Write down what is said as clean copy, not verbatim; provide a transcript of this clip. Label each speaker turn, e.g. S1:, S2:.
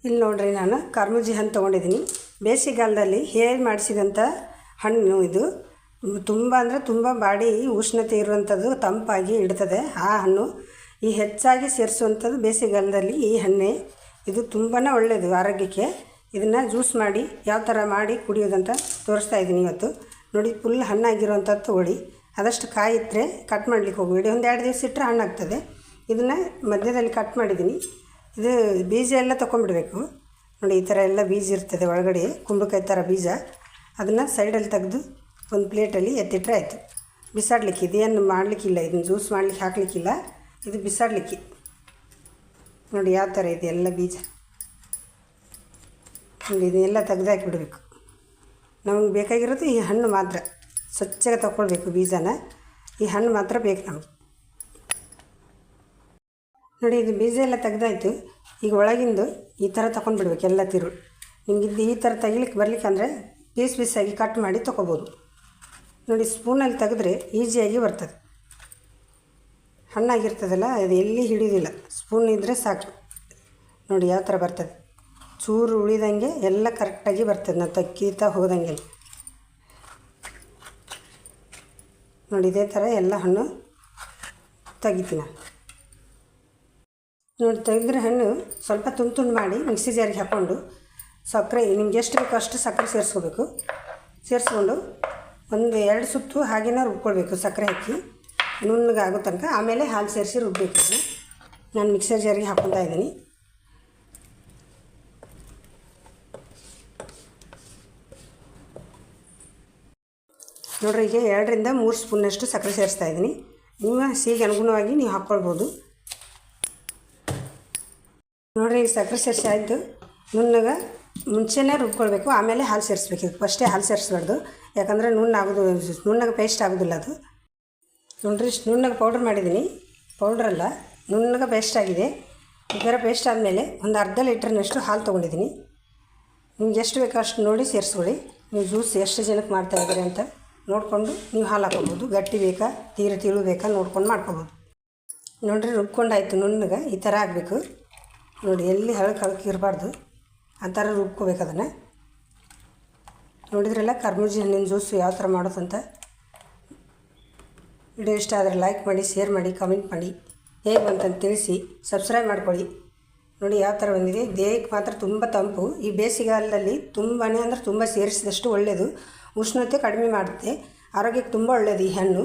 S1: ಇಲ್ಲಿ ನೋಡ್ರಿ ನಾನು ಕರ್ಮೂಜಿ ಹಣ್ಣು ತೊಗೊಂಡಿದ್ದೀನಿ. ಬೇಸಿಗೆಗಾಲದಲ್ಲಿ ಹೇರ್ ಮಾಡಿಸಿದಂಥ ಹಣ್ಣು ಇದು. ತುಂಬ ಅಂದರೆ ತುಂಬ ಬಾಡಿ ಉಷ್ಣತೆ ಇರುವಂಥದ್ದು, ತಂಪಾಗಿ ಇಡ್ತದೆ ಆ ಹಣ್ಣು. ಈ ಹೆಚ್ಚಾಗಿ ಸೇರಿಸುವಂಥದ್ದು ಬೇಸಿಗೆಗಾಲದಲ್ಲಿ ಈ ಹಣ್ಣೆ. ಇದು ತುಂಬಾ ಒಳ್ಳೆಯದು ಆರೋಗ್ಯಕ್ಕೆ. ಇದನ್ನು ಜ್ಯೂಸ್ ಮಾಡಿ ಯಾವ ಥರ ಮಾಡಿ ಕುಡಿಯೋದಂತ ತೋರಿಸ್ತಾ ಇದ್ದೀನಿ ಇವತ್ತು. ನೋಡಿ, ಫುಲ್ ಹಣ್ಣಾಗಿರುವಂಥದ್ದು ತೊಗೊಳ್ಳಿ. ಆದಷ್ಟು ಕಾಯಿ ಇಟ್ಟರೆ ಕಟ್ ಮಾಡಲಿಕ್ಕೆ ಹೋಗಬೇಡಿ. ಒಂದು 2 ದಿವಸ ಇಟ್ಟರೆ ಹಣ್ಣಾಗ್ತದೆ. ಇದನ್ನು ಮಧ್ಯದಲ್ಲಿ ಕಟ್ ಮಾಡಿದ್ದೀನಿ. ಇದು ಬೀಜ ಎಲ್ಲ ತೊಗೊಂಡ್ಬಿಡ್ಬೇಕು. ನೋಡಿ, ಈ ಥರ ಎಲ್ಲ ಬೀಜ ಇರ್ತದೆ ಒಳಗಡೆ, ಕುಂಬಳಕಾಯಿ ಥರ ಬೀಜ. ಅದನ್ನು ಸೈಡಲ್ಲಿ ತೆಗೆದು ಒಂದು ಪ್ಲೇಟಲ್ಲಿ ಎತ್ತಿಟ್ರೆ ಆಯಿತು. ಬಿಸಾಡಲಿಕ್ಕೆ ಇದೇನು ಮಾಡಲಿಕ್ಕಿಲ್ಲ, ಇದನ್ನು ಜ್ಯೂಸ್ ಮಾಡಲಿಕ್ಕೆ ಹಾಕಲಿಕ್ಕಿಲ್ಲ, ಇದು ಬಿಸಾಡಲಿಕ್ಕೆ. ನೋಡಿ ಯಾವ ಥರ ಇದೆ ಎಲ್ಲ ಬೀಜ. ನೋಡಿ, ಇದನ್ನೆಲ್ಲ ತೆಗೆದಾಕಿಬಿಡಬೇಕು. ನಮಗೆ ಬೇಕಾಗಿರೋದು ಈ ಹಣ್ಣು ಮಾತ್ರ. ಸ್ವಚ್ಛಗೆ ತೊಗೊಳ್ಬೇಕು ಬೀಜನ. ಈ ಹಣ್ಣು ಮಾತ್ರ ಬೇಕು ನಮಗೆ. ನೋಡಿ, ಇದು ಬೀಜ ಎಲ್ಲ ತೆಗೆದಾಯ್ತು. ಈಗ ಒಳಗಿಂದು ಈ ಥರ ತೊಗೊಂಡ್ಬಿಡ್ಬೇಕು ಎಲ್ಲ ತಿರುಳು. ನಿಮಗಿದ್ದು ಈ ಥರ ತೆಗಿಲಿಕ್ಕೆ ಬರಲಿಕ್ಕೆ ಅಂದರೆ ಪೀಸ್ ಪೀಸಾಗಿ ಕಟ್ ಮಾಡಿ ತೊಗೋಬೋದು. ನೋಡಿ, ಸ್ಪೂನಲ್ಲಿ ತೆಗೆದ್ರೆ ಈಸಿಯಾಗಿ ಬರ್ತದೆ. ಹಣ್ಣಾಗಿರ್ತದಲ್ಲ, ಅದು ಎಲ್ಲಿ ಹಿಡಿಯೋದಿಲ್ಲ, ಸ್ಪೂನ್ ಇದ್ದರೆ ಸಾಕು. ನೋಡಿ ಯಾವ ಥರ ಬರ್ತದೆ, ಚೂರು ಉಳಿದಂಗೆ ಎಲ್ಲ ಕರೆಕ್ಟಾಗಿ ಬರ್ತದೆ. ನಾವು ತಕ್ಕೀತಾ ಹೋದಂಗೆ. ನೋಡಿ, ಇದೇ ಥರ ಎಲ್ಲ ಹಣ್ಣು ತೆಗಿತೀನಿ. ನೋಡಿ, ತೆಗೆದ್ರೆ ಹಣ್ಣು ಸ್ವಲ್ಪ ತುಂಡು ಮಾಡಿ ಮಿಕ್ಸಿ ಜಾರಿಗೆ ಹಾಕ್ಕೊಂಡು ಸಕ್ಕರೆ ನಿಮ್ಗೆ ಎಷ್ಟು ಬೇಕೋ ಅಷ್ಟು ಸಕ್ಕರೆ ಸೇರಿಸ್ಕೋಬೇಕು. ಸೇರಿಸ್ಕೊಂಡು ಒಂದು 2 ಸುತ್ತು ಹಾಗೇ ರುಬ್ಕೊಳ್ಬೇಕು ಸಕ್ಕರೆ ಹಾಕಿ ನುಣ್ಣಗೆ ಆಗೋ ತನಕ. ಆಮೇಲೆ ಹಾಲು ಸೇರಿಸಿ ರುಬ್ಬಬೇಕು. ನಾನು ಮಿಕ್ಸರ್ ಜಾರಿಗೆ ಹಾಕ್ಕೊತಾ ಇದ್ದೀನಿ. ನೋಡ್ರಿ, ಈಗ 2 ರಿಂದ 3 ಸ್ಪೂನಷ್ಟು ಸಕ್ಕರೆ ಸೇರಿಸ್ತಾ ಇದ್ದೀನಿ. ನಿಮ್ಮ ಸಿಹಿಗೆ ಅನುಗುಣವಾಗಿ ನೀವು ಹಾಕ್ಕೊಳ್ಬೋದು. ನೋಡಿರಿ, ಈಗ ಸಕ್ಕರೆ ಸೇರಿಸಿ ಆಯಿತು. ನುಣ್ಣಗೆ ಮುಂಚೆನೇ ರುಬ್ಕೊಳ್ಬೇಕು, ಆಮೇಲೆ ಹಾಲು ಸೇರಿಸ್ಬೇಕು. ಫಸ್ಟೇ ಹಾಲು ಸೇರಿಸ್ಬಾರ್ದು, ಯಾಕಂದರೆ ನುಣ್ಣಗೆ ಪೇಸ್ಟ್ ಆಗೋದಿಲ್ಲ ಅದು. ನೋಡಿರಿ, ಇಷ್ಟು ನುಣ್ಣಗೆ ಪೌಡ್ರ್ ಮಾಡಿದ್ದೀನಿ. ಪೌಡ್ರಲ್ಲ, ನುಣ್ಣಗೆ ಪೇಸ್ಟ್ ಆಗಿದೆ. ಈ ಥರ ಪೇಸ್ಟ್ ಆದಮೇಲೆ ಒಂದು ಅರ್ಧ ಲೀಟ್ರ್ನಷ್ಟು ಹಾಲು ತೊಗೊಂಡಿದ್ದೀನಿ. ನಿಮ್ಗೆ ಎಷ್ಟು ಬೇಕೋ ಅಷ್ಟು ನೋಡಿ ಸೇರಿಸ್ಕೊಳ್ಳಿ. ನೀವು ಜ್ಯೂಸ್ ಎಷ್ಟು ಜನಕ್ಕೆ ಮಾಡ್ತಾಯಿದ್ದೀರಿ ಅಂತ ನೋಡಿಕೊಂಡು ನೀವು ಹಾಲು ಹಾಕೋಬೋದು. ಗಟ್ಟಿ ಬೇಕಾ ತೀರ ತಿಳು ಬೇಕಾ ನೋಡ್ಕೊಂಡು ಮಾಡ್ಕೊಬೋದು. ನೋಡಿರಿ, ರುಬ್ಕೊಂಡಾಯ್ತು. ನುಣ್ಣಗೆ ಈ ಥರ ಆಗಬೇಕು. ನೋಡಿ, ಎಲ್ಲಿ ಹಳಕ್ಕೆ ಇರಬಾರ್ದು, ಆ ಥರ ರುಬ್ಕೋಬೇಕು ಅದನ್ನು. ನೋಡಿದ್ರಲ್ಲ ಕರ್ಮೂಜಿ ಹಣ್ಣಿನ ಜ್ಯೂಸು ಯಾವ ಥರ ಮಾಡೋದಂತ. ವಿಡಿಯೋ ಇಷ್ಟ ಆದರೆ ಲೈಕ್ ಮಾಡಿ, ಶೇರ್ ಮಾಡಿ, ಕಮೆಂಟ್ ಮಾಡಿ, ಹೇಗೆ ಅಂತಂದು ತಿಳಿಸಿ, ಸಬ್ಸ್ಕ್ರೈಬ್ ಮಾಡ್ಕೊಳ್ಳಿ. ನೋಡಿ ಯಾವ ಥರ ಬಂದಿದೆ. ದೇಹಕ್ಕೆ ಮಾತ್ರ ತುಂಬ ತಂಪು. ಈ ಬೇಸಿಗೆಗಾಲದಲ್ಲಿ ತುಂಬಾ ಅಂದರೆ ತುಂಬ ಸೇರಿಸಿದಷ್ಟು ಒಳ್ಳೆಯದು. ಉಷ್ಣತೆ ಕಡಿಮೆ ಮಾಡುತ್ತೆ. ಆರೋಗ್ಯಕ್ಕೆ ತುಂಬ ಒಳ್ಳೆಯದು ಈ ಹಣ್ಣು.